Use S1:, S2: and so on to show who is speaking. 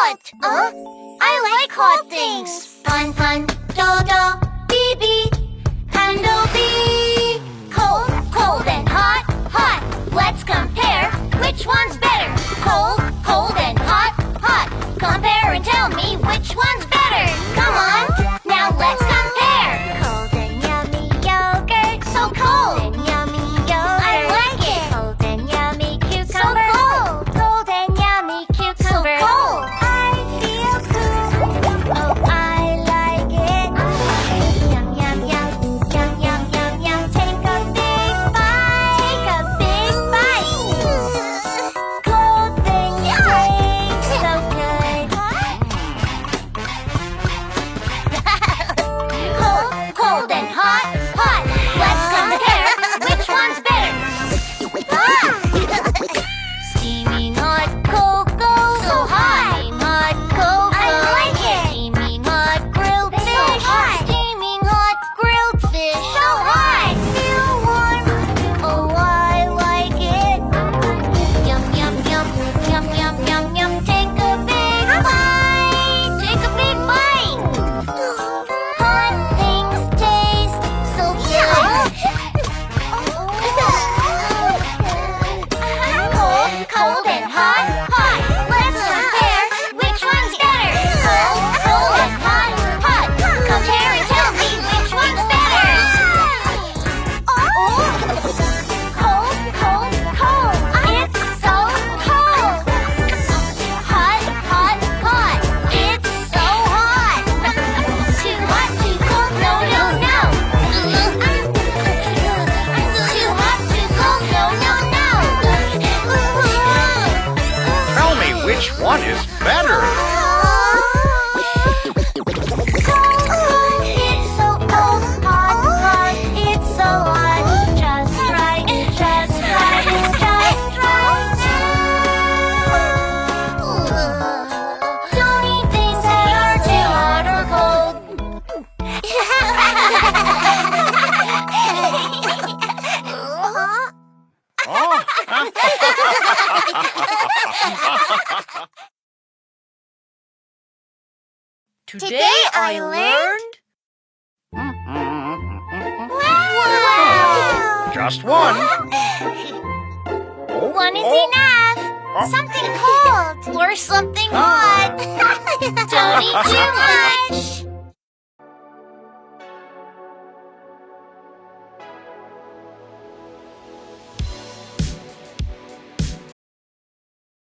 S1: hot. I like hot things. Fun, fun, do-do, bee-bee, Pandy. Cold, cold and hot, hot. Let's compare which one's better. Cold, cold and hot, hot. Compare and tell me which one's better. Come on, now let's compare. Cold and yummy yogurt. So cold and yummy yogurt. I like it. Cold and yummy cucumber. So cold. Cold and yummy cucumber. So cold. I feel cool. Oh, I like it. Yum, yum, yum. Yum, yum, yum, yum. Take a big bite. Take a big bite. Cold things taste so good. Cold, cold and hot, hot. Let's compare which one's better. Steaming hot cocoa, so hot. Steaming hot cocoa, I like it. Steaming hot grilled fish, so hot. Steaming hot grilled fish, so hot. Feel warm, oh I like it. Yum yum yum, yum yum yum yum. Take a big bite. Take a big bite. Hot things taste so good. Cold, cold and hot, hot. Let's compare which one's better. Cold, cold and hot, hot. Compare and tell me which one's better. Cold, cold, cold. It's so cold. Hot, hot, hot. It's so hot. Too hot, too cold. No, no, no. Too hot, too cold. No, no, no.
S2: Tell me which one is better.
S1: It's so cold, hot, hot. It's so hot. Just right, just right, just right. Don't eat things that are too hot or cold.
S2: Oh.
S1: Today I learned. Wow!
S2: Just one.
S1: One is enough. Something cold or something hot. Don't eat too much.